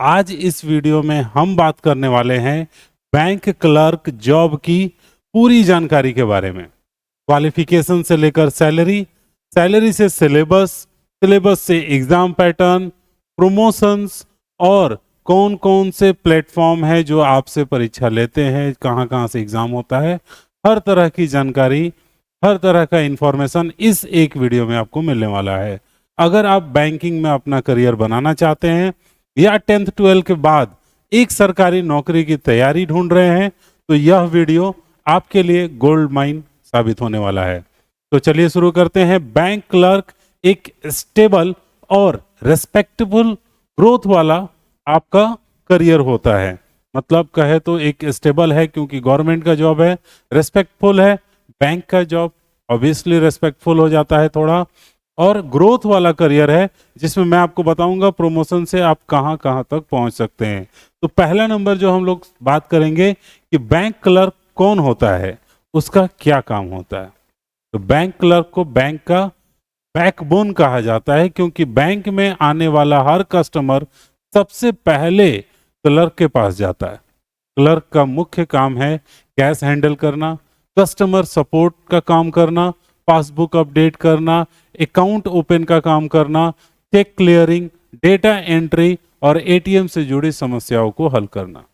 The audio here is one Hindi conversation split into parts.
आज इस वीडियो में हम बात करने वाले हैं बैंक क्लर्क जॉब की पूरी जानकारी के बारे में। क्वालिफिकेशन से लेकर सैलरी, सैलरी से सिलेबस, सिलेबस से एग्जाम पैटर्न, प्रमोशंस और कौन कौन से प्लेटफॉर्म है जो आपसे परीक्षा लेते हैं, कहाँ कहाँ से एग्जाम होता है, हर तरह की जानकारी, हर तरह का इंफॉर्मेशन इस एक वीडियो में आपको मिलने वाला है। अगर आप बैंकिंग में अपना करियर बनाना चाहते हैं या 10th 12th के बाद एक सरकारी नौकरी की तैयारी ढूंढ रहे हैं तो यह वीडियो आपके लिए गोल्ड माइन साबित होने वाला है। तो चलिए शुरू करते हैं। बैंक क्लर्क एक स्टेबल और रेस्पेक्टेबल ग्रोथ वाला आपका करियर होता है। मतलब कहे तो एक स्टेबल है क्योंकि गवर्नमेंट का जॉब है, रेस्पेक्टफुल है, बैंक का जॉब ऑब्वियसली रेस्पेक्टफुल हो जाता है थोड़ा, और ग्रोथ वाला करियर है जिसमें मैं आपको बताऊंगा प्रमोशन से आप कहां कहां तक पहुंच सकते हैं। तो पहला नंबर जो हम लोग बात करेंगे कि बैंक क्लर्क कौन होता है, उसका क्या काम होता है। तो बैंक क्लर्क को बैंक का बैकबोन कहा जाता है क्योंकि बैंक में आने वाला हर कस्टमर सबसे पहले क्लर्क के पास जाता है। क्लर्क का मुख्य काम है कैश हैंडल करना, कस्टमर सपोर्ट का काम करना, पासबुक अपडेट करना, अकाउंट ओपन का काम करना, चेक क्लियरिंग, डेटा एंट्री और एटीएम से जुड़ी समस्याओं को हल करना।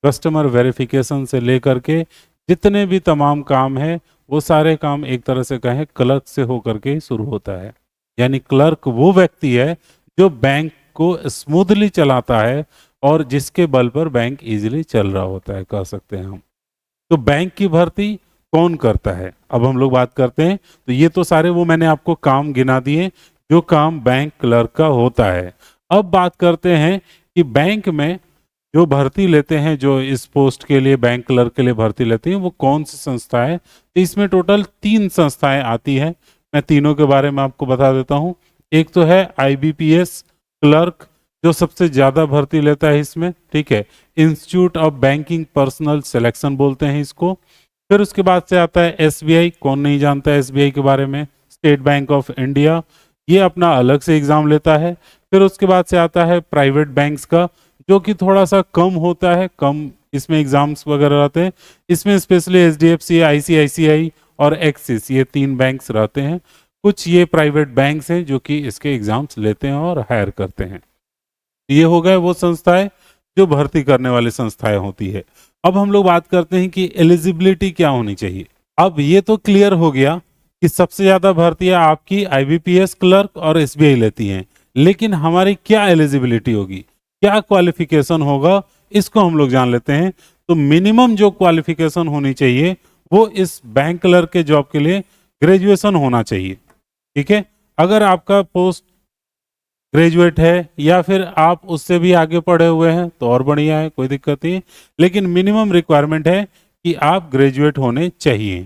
कस्टमर वेरिफिकेशन से लेकर के जितने भी तमाम काम है वो सारे काम एक तरह से कहें क्लर्क से होकर के शुरू होता है। यानी क्लर्क वो व्यक्ति है जो बैंक को स्मूथली चलाता है और जिसके बल पर बैंक इजीली चल रहा होता है, कह सकते हैं हम। तो बैंक की भर्ती कौन करता है, अब हम लोग बात करते हैं। तो ये तो सारे वो मैंने आपको काम गिना दिए जो काम बैंक क्लर्क का होता है। अब बात करते हैं कि बैंक में जो भर्ती लेते हैं, जो इस पोस्ट के लिए बैंक क्लर्क के लिए भर्ती लेते हैं, वो कौन सी संस्था है। तो इसमें टोटल 3 संस्थाएं आती है। मैं तीनों के बारे में आपको बता देता हूँ। एक तो है IBPS क्लर्क जो सबसे ज्यादा भर्ती लेता है इसमें, ठीक है। Institute of banking personal selection बोलते हैं इसको। फिर उसके बाद से आता है SBI, कौन नहीं जानता है SBI के बारे में, स्टेट बैंक ऑफ इंडिया, ये अपना अलग से एग्जाम लेता है। फिर उसके बाद से आता है प्राइवेट बैंक्स का जो कि थोड़ा सा कम होता है, कम इसमें एग्जाम्स वगैरह रहते हैं। इसमें स्पेशली HDFC, ICICI और एक्सिस, ये 3 बैंक्स रहते हैं। कुछ ये प्राइवेट बैंक्स हैं जो कि इसके एग्जाम्स लेते हैं और हायर करते हैं। ये हो गए वो संस्थाएं जो भर्ती करने वाली संस्थाएं होती है। अब हम लोग बात करते हैं कि एलिजिबिलिटी क्या होनी चाहिए। अब ये तो क्लियर हो गया कि सबसे ज्यादा भर्तियां आपकी IBPS क्लर्क और SBI लेती हैं, लेकिन हमारी क्या एलिजिबिलिटी होगी, क्या क्वालिफिकेशन होगा, इसको हम लोग जान लेते हैं। तो मिनिमम जो क्वालिफिकेशन होनी चाहिए वो इस बैंक क्लर्क के जॉब के लिए ग्रेजुएशन होना चाहिए, ठीक है। अगर आपका पोस्ट ग्रेजुएट है या फिर आप उससे भी आगे पढ़े हुए हैं तो और बढ़िया है, कोई दिक्कत नहीं, लेकिन मिनिमम रिक्वायरमेंट है कि आप ग्रेजुएट होने चाहिए।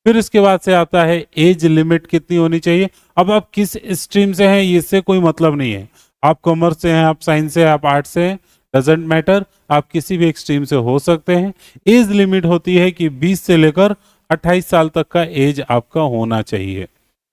फिर इसके बाद से आता है एज लिमिट कितनी होनी चाहिए। अब आप किस स्ट्रीम से हैं इससे कोई मतलब नहीं है। आप कॉमर्स से हैं, आप साइंस से हैं, आप आर्ट्स से हैं, डजेंट मैटर, आप किसी भी एक स्ट्रीम से हो सकते हैं। एज लिमिट होती है कि 20 से लेकर 28 साल तक का एज आपका होना चाहिए।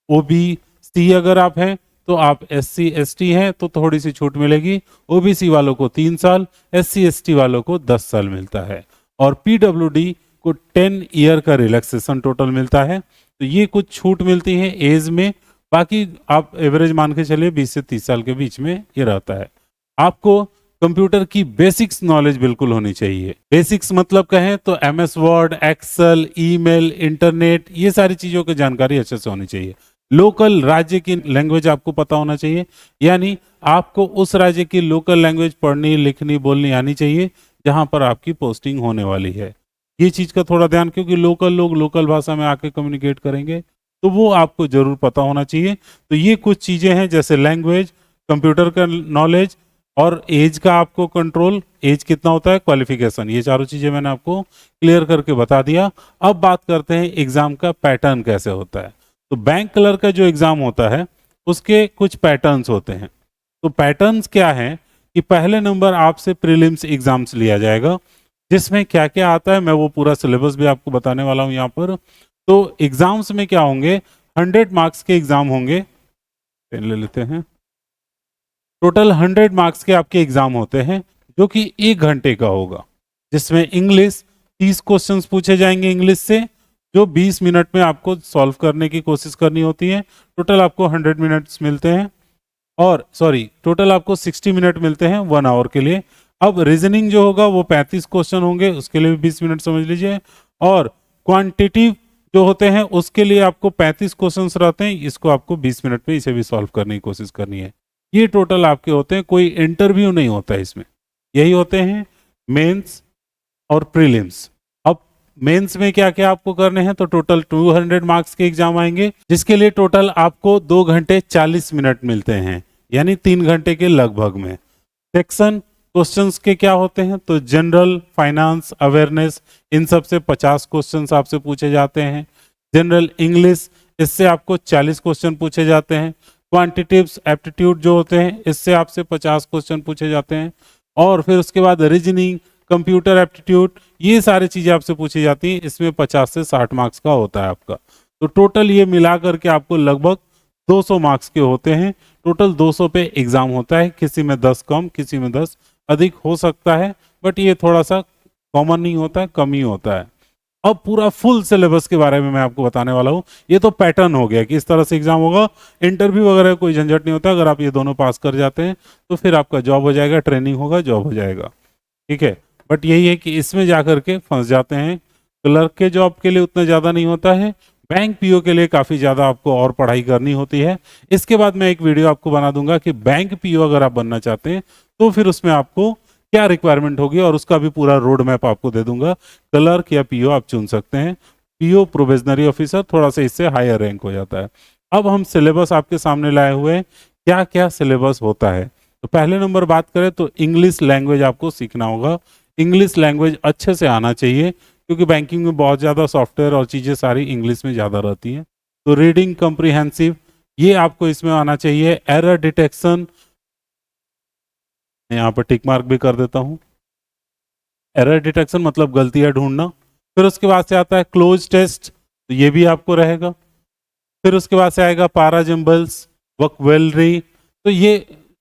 OBC अगर आप हैं तो आप SC ST हैं तो थोड़ी सी छूट मिलेगी। OBC वालों को 3 साल, SC ST वालों को 10 साल मिलता है, और PWD को 10 ईयर का रिलैक्सेशन टोटल मिलता है। तो ये कुछ छूट मिलती है एज में, बाकी आप एवरेज मान के चलिए 20 से 30 साल के बीच में ये रहता है। आपको कंप्यूटर की बेसिक्स नॉलेज बिल्कुल होनी चाहिए। बेसिक्स मतलब कहें तो MS Word, Excel, email, internet, ये सारी चीजों की जानकारी अच्छे से होनी चाहिए। लोकल राज्य की लैंग्वेज आपको पता होना चाहिए, यानी आपको उस राज्य की लोकल लैंग्वेज पढ़नी, लिखनी, बोलनी आनी चाहिए जहां पर आपकी पोस्टिंग होने वाली है। ये चीज का थोड़ा ध्यान, क्योंकि लोकल लोग लोकल भाषा में आके कम्युनिकेट करेंगे तो वो आपको जरूर पता होना चाहिए। तो ये कुछ चीजें हैं जैसे लैंग्वेज, कंप्यूटर का नॉलेज और एज का आपको कंट्रोल, एज कितना होता है, क्वालिफिकेशन, ये चारों चीजें मैंने आपको क्लियर करके बता दिया। अब बात करते हैं एग्जाम का पैटर्न कैसे होता है। तो बैंक क्लर्क का जो एग्जाम होता है उसके कुछ पैटर्न्स होते हैं। तो पैटर्न्स क्या हैं कि पहले नंबर आपसे प्रीलिम्स एग्जाम्स लिया जाएगा, जिसमें क्या क्या आता है मैं वो पूरा सिलेबस भी आपको बताने वाला हूं यहाँ पर। तो एग्जाम्स में क्या होंगे, 100 मार्क्स के एग्जाम होंगे, पेन ले लेते हैं। टोटल 100 मार्क्स के आपके एग्जाम होते हैं जो कि 1 घंटे का होगा, जिसमें इंग्लिश 30 क्वेश्चंस पूछे जाएंगे इंग्लिश से, जो 20 मिनट में आपको सॉल्व करने की कोशिश करनी होती है। टोटल आपको 100 मिनट्स मिलते हैं, और सॉरी टोटल आपको 60 मिनट मिलते हैं 1 आवर के लिए। अब रीजनिंग जो होगा वो 35 क्वेश्चन होंगे, उसके लिए भी 20 मिनट समझ लीजिए। और क्वांटिटिव जो होते हैं उसके लिए आपको 35 क्वेश्चंस रहते हैं, इसको आपको 20 मिनट में इसे भी सॉल्व करने की कोशिश करनी है। ये टोटल आपके होते हैं, कोई इंटरव्यू नहीं होता है इसमें। यही होते हैं मेंस और प्रीलिम्स। अब मेंस में क्या क्या आपको करने हैं, तो टोटल 200 मार्क्स के एग्जाम आएंगे, जिसके लिए टोटल आपको 2 घंटे 40 मिनट मिलते हैं, यानी 3 घंटे के लगभग में। सेक्शन क्वेश्चंस के क्या होते हैं, तो जनरल, फाइनेंस, अवेयरनेस, इन सब से 50 क्वेश्चंस आपसे पूछे जाते हैं। जनरल इंग्लिश, इससे आपको 40 क्वेश्चन पूछे जाते हैं। क्वांटिटिव्स एप्टीट्यूड जो होते हैं, इससे आपसे 50 क्वेश्चन पूछे जाते हैं। और फिर उसके बाद रीजनिंग, कंप्यूटर एप्टीट्यूड, ये सारी चीजें आपसे पूछी जाती हैं, इसमें 50 से 60 मार्क्स का होता है आपका। तो टोटल ये मिला करके आपको लगभग 200 मार्क्स के होते हैं। टोटल 200 पे एग्जाम होता है, किसी में 10 कम, किसी में 10 अधिक हो सकता है, बट ये थोड़ा सा कॉमन नहीं होता है, कम ही होता है। अब पूरा फुल सिलेबस के बारे में मैं आपको बताने वाला हूँ। ये तो पैटर्न हो गया कि इस तरह से एग्जाम होगा, इंटरव्यू वगैरह कोई झंझट नहीं होता। अगर आप ये दोनों पास कर जाते हैं तो फिर आपका जॉब हो जाएगा, ट्रेनिंग होगा, जॉब हो जाएगा, ठीक है। बट यही है कि इसमें जाकर के फंस जाते हैं। क्लर्क के जॉब के लिए उतना ज़्यादा नहीं होता है, बैंक पीओ के लिए काफ़ी ज़्यादा आपको और पढ़ाई करनी होती है। इसके बाद मैं एक वीडियो आपको बना दूंगा कि बैंक पीओ अगर आप बनना चाहते हैं तो फिर उसमें आपको क्या रिक्वायरमेंट होगी, और उसका भी पूरा रोड मैप आपको दे दूंगा। क्लर्क या पीओ आप चुन सकते हैं। पीओ प्रोबेशनरी ऑफिसर थोड़ा सा इससे हायर रैंक हो जाता है। अब हम सिलेबस आपके सामने लाए हुए हैं, क्या क्या सिलेबस होता है। तो पहले नंबर बात करें तो इंग्लिश लैंग्वेज आपको सीखना होगा। इंग्लिश लैंग्वेज अच्छे से आना चाहिए, क्योंकि बैंकिंग में बहुत ज़्यादा सॉफ्टवेयर और चीज़ें सारी इंग्लिश में ज़्यादा रहती हैं। तो रीडिंग कॉम्प्रिहेंसिव, ये आपको इसमें आना चाहिए। एरर डिटेक्शन, यहाँ पर टिक मार्क भी कर देता हूँ। एरर डिटेक्शन मतलब गलतियां ढूंढना। फिर उसके बाद से आता है क्लोज टेस्ट, तो ये भी आपको रहेगा। फिर उसके बाद से आएगा पाराजिम्बल्स, वोकैबुलरी, तो ये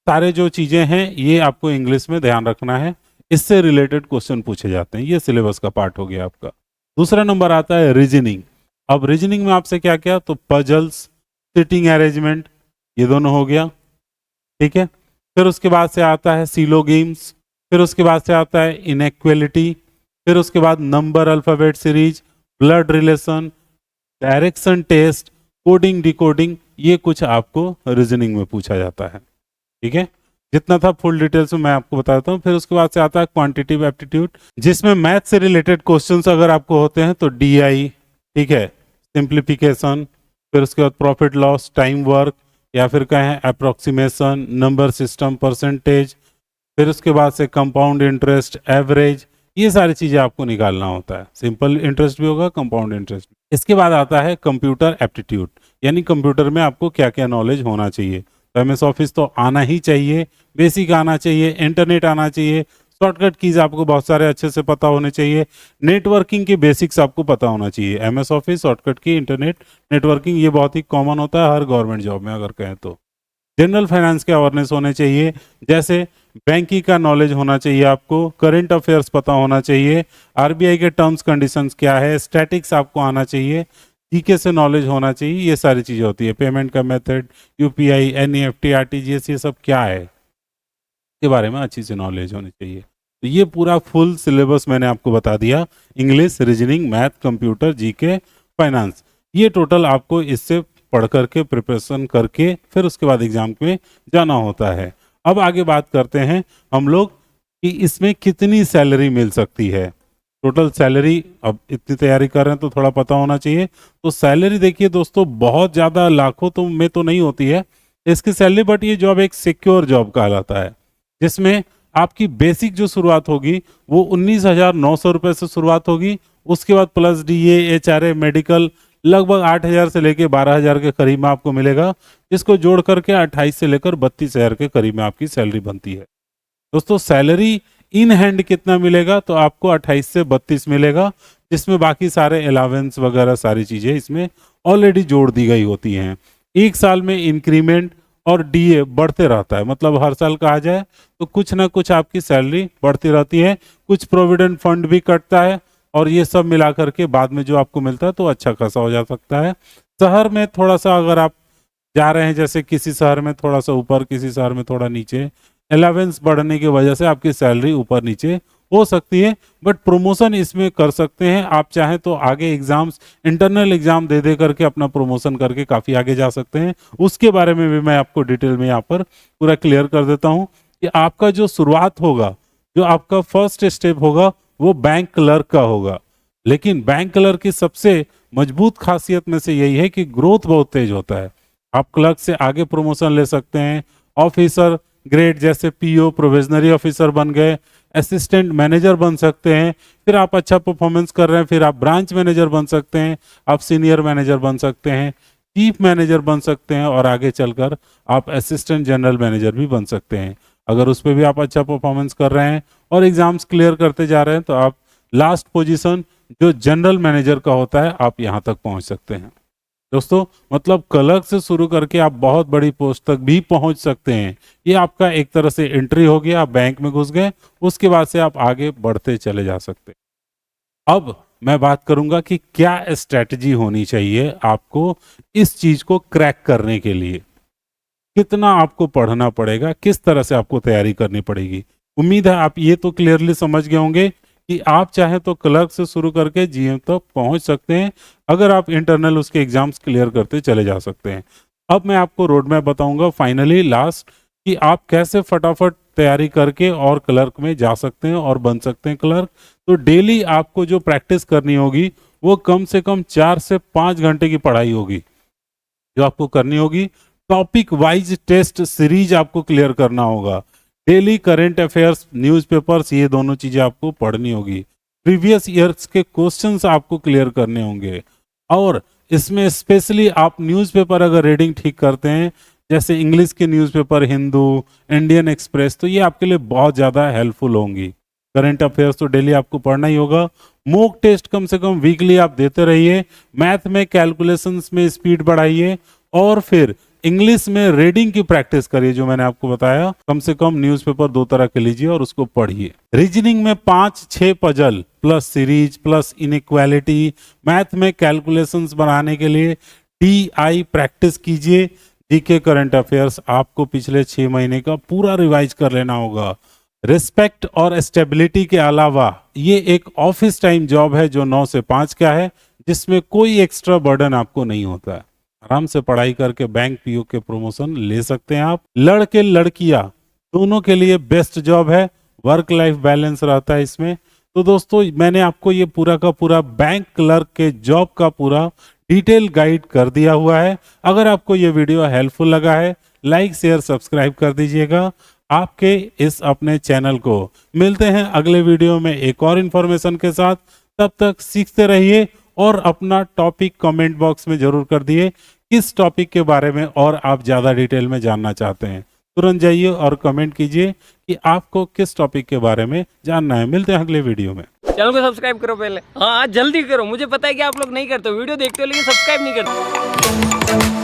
सारे जो चीज़ें हैं ये आपको इंग्लिश में ध्यान रखना है, इससे रिलेटेड क्वेश्चन पूछे जाते हैं। ये सिलेबस का पार्ट हो गया आपका। दूसरा नंबर आता है रीजनिंग। अब रीजनिंग में आपसे क्या क्या, तो पजल्स, सिटिंग अरेंजमेंट, ये दोनों हो गया, ठीक है। फिर उसके बाद से आता है सिलोगिम्स, फिर उसके बाद से आता है इनइक्वालिटी, फिर उसके बाद number alphabet series, blood relation, direction test, coding decoding, ये कुछ आपको रीजनिंग में पूछा जाता है, ठीक है। जितना था फुल डिटेल्स में मैं आपको बता देता हूँ। फिर उसके बाद से आता है क्वांटिटिव एप्टीट्यूड, जिसमें मैथ से रिलेटेड क्वेश्चंस अगर आपको होते हैं तो डीआई, ठीक है, सिंप्लीफिकेशन, फिर उसके बाद प्रॉफिट लॉस, टाइम वर्क, या फिर कहें अप्रोक्सीमेशन, नंबर सिस्टम, परसेंटेज, फिर उसके बाद से कंपाउंड इंटरेस्ट, एवरेज, ये सारी चीज़ें आपको निकालना होता है। सिंपल इंटरेस्ट भी होगा, कंपाउंड इंटरेस्ट। इसके बाद आता है कंप्यूटर एप्टीट्यूड, यानी कंप्यूटर में आपको क्या क्या नॉलेज होना चाहिए। तो एमएस ऑफिस तो आना ही चाहिए, बेसिक आना चाहिए, इंटरनेट आना चाहिए, शॉर्टकट कीज आपको बहुत सारे अच्छे से पता होने चाहिए, नेटवर्किंग के बेसिक्स आपको पता होना चाहिए। एमएस ऑफिस, शॉर्टकट की, इंटरनेट, नेटवर्किंग, ये बहुत ही कॉमन होता है हर गवर्नमेंट जॉब में अगर कहें तो। जनरल फाइनेंस के अवेयरनेस होने चाहिए, जैसे बैंकिंग का नॉलेज होना चाहिए आपको, करंट अफेयर्स पता होना चाहिए, आरबीआई के टर्म्स कंडीशंस क्या है, स्टैटिक्स आपको आना चाहिए, जीके से नॉलेज होना चाहिए, ये सारी चीज़ें होती है। पेमेंट का मेथड, यूपीआई, एनईएफटी, आरटीजीएस, ये सब क्या है के बारे में अच्छी से नॉलेज होनी चाहिए। तो ये पूरा फुल सिलेबस मैंने आपको बता दिया, English, reasoning, math, computer, GK, finance, ये टोटल आपको इससे पढ़ करके प्रिपरेशन करके फिर उसके बाद एग्जाम में जाना होता है। अब आगे बात करते हैं हम लोग कि इसमें कितनी सैलरी मिल सकती है। टोटल सैलरी, अब इतनी तैयारी कर रहे हैं तो थोड़ा पता होना चाहिए। तो सैलरी देखिए दोस्तों, बहुत ज़्यादा लाखों तो में तो नहीं होती है इसकी सैलरी, बट ये जॉब एक सिक्योर जॉब कहलाता है, जिसमें आपकी बेसिक जो शुरुआत होगी वो 19,900 रुपये से शुरुआत होगी। उसके बाद प्लस डीए, एचआरए, मेडिकल, लगभग 8,000 से लेकर 12,000 के करीब में आपको मिलेगा, जिसको जोड़ करके 28 से लेकर 32,000 के करीब में आपकी सैलरी बनती है। दोस्तों सैलरी इन हैंड कितना मिलेगा, तो आपको 28 से 32 मिलेगा, जिसमें बाकी सारे अलावेंस वगैरह सारी चीज़ें इसमें ऑलरेडी जोड़ दी गई होती हैं। एक साल में इंक्रीमेंट और डीए बढ़ते रहता है, मतलब हर साल कहा जाए तो कुछ ना कुछ आपकी सैलरी बढ़ती रहती है, कुछ प्रोविडेंट फंड भी कटता है और ये सब मिला करके बाद में जो आपको मिलता है तो अच्छा खासा हो जा सकता है। शहर में थोड़ा सा अगर आप जा रहे हैं, जैसे किसी शहर में थोड़ा सा ऊपर, किसी शहर में थोड़ा नीचे, अलावेंस बढ़ने की वजह से आपकी सैलरी ऊपर नीचे हो सकती है, बट प्रमोशन इसमें कर सकते हैं आप चाहें तो। आगे एग्जाम्स, इंटरनल एग्जाम दे दे करके अपना प्रमोशन करके काफ़ी आगे जा सकते हैं। उसके बारे में भी मैं आपको डिटेल में यहाँ पर पूरा क्लियर कर देता हूँ कि आपका जो शुरुआत होगा, जो आपका फर्स्ट स्टेप होगा वो बैंक क्लर्क का होगा। लेकिन बैंक क्लर्क की सबसे मजबूत खासियत में से यही है कि ग्रोथ बहुत तेज होता है। आप क्लर्क से आगे प्रमोशन ले सकते हैं, ऑफिसर ग्रेड जैसे पीओ, प्रोविजनरी ऑफिसर बन गए, असिस्टेंट मैनेजर बन सकते हैं, फिर आप अच्छा परफॉर्मेंस कर रहे हैं फिर आप ब्रांच मैनेजर बन सकते हैं, आप सीनियर मैनेजर बन सकते हैं, चीफ मैनेजर बन सकते हैं और आगे चलकर आप असिस्टेंट जनरल मैनेजर भी बन सकते हैं। अगर उस पर भी आप अच्छा परफॉर्मेंस कर रहे हैं और एग्जाम्स क्लियर करते जा रहे हैं तो आप लास्ट पोजीशन जो जनरल मैनेजर का होता है आप यहाँ तक पहुँच सकते हैं। दोस्तों मतलब क्लर्क से शुरू करके आप बहुत बड़ी पोस्ट तक भी पहुंच सकते हैं। ये आपका एक तरह से एंट्री हो गया, आप बैंक में घुस गए, उसके बाद से आप आगे बढ़ते चले जा सकते हैं। अब मैं बात करूंगा कि क्या स्ट्रेटजी होनी चाहिए आपको इस चीज को क्रैक करने के लिए, कितना आपको पढ़ना पड़ेगा, किस तरह से आपको तैयारी करनी पड़ेगी। उम्मीद है आप ये तो क्लियरली समझ गए होंगे कि आप चाहें तो क्लर्क से शुरू करके जीएम तक पहुंच सकते हैं, अगर आप इंटरनल उसके एग्जाम्स क्लियर करते चले जा सकते हैं। अब मैं आपको रोड मैप बताऊंगा फाइनली लास्ट कि आप कैसे फटाफट तैयारी करके और क्लर्क में जा सकते हैं और बन सकते हैं क्लर्क। तो डेली आपको जो प्रैक्टिस करनी होगी वो कम से कम 4 से 5 घंटे की पढ़ाई होगी जो आपको करनी होगी। टॉपिक वाइज टेस्ट सीरीज आपको क्लियर करना होगा, डेली करंट अफेयर्स, न्यूज़पेपर्स, ये दोनों चीजें आपको पढ़नी होगी। प्रीवियस ईयर्स के क्वेश्चंस आपको क्लियर करने होंगे और इसमें स्पेशली आप न्यूज़पेपर अगर रीडिंग ठीक करते हैं, जैसे इंग्लिश के न्यूज़पेपर, हिंदू, इंडियन एक्सप्रेस, तो ये आपके लिए बहुत ज़्यादा हेल्पफुल होंगी। करंट अफेयर्स तो डेली आपको पढ़ना ही होगा। मॉक टेस्ट कम से कम वीकली आप देते रहिए। मैथ में कैलकुलेशंस में स्पीड बढ़ाइए और फिर इंग्लिश में रीडिंग की प्रैक्टिस करिए, जो मैंने आपको बताया। कम से कम न्यूज़पेपर 2 तरह के लीजिए और उसको पढ़िए। रीजनिंग में 5-6 puzzle plus series plus inequality, math में कैलकुलेशंस बनाने के लिए DI प्रैक्टिस कीजिए। जीके करंट अफेयर्स आपको पिछले 6 महीने का पूरा रिवाइज कर लेना होगा। रिस्पेक्ट और स्टेबिलिटी के अलावा ये एक ऑफिस टाइम जॉब है जो 9 से 5 का है, जिसमें कोई एक्स्ट्रा बर्डन आपको नहीं होता है। आराम से पढ़ाई करके बैंक पीओ के प्रमोशन ले सकते हैं आप। लड़के लड़कियां दोनों के लिए बेस्ट जॉब है, वर्क लाइफ बैलेंस रहता है इसमें। तो दोस्तों मैंने आपको ये पूरा का पूरा बैंक क्लर्क के जॉब का पूरा डिटेल गाइड कर दिया हुआ है। अगर आपको ये वीडियो हेल्पफुल लगा है, लाइक शेयर सब्सक्राइब कर दीजिएगा आपके इस अपने चैनल को। मिलते हैं अगले वीडियो में एक और इन्फॉर्मेशन के साथ। तब तक सीखते रहिए और अपना टॉपिक कमेंट बॉक्स में जरूर कर दिए किस टॉपिक के बारे में और आप ज़्यादा डिटेल में जानना चाहते हैं। तुरंत जाइए और कमेंट कीजिए कि आपको किस टॉपिक के बारे में जानना है। मिलते हैं अगले वीडियो में। चैनल को सब्सक्राइब करो पहले, हाँ जल्दी करो। मुझे पता है कि आप लोग नहीं करते, वीडियो देखते हो लेकिन सब्सक्राइब नहीं करते।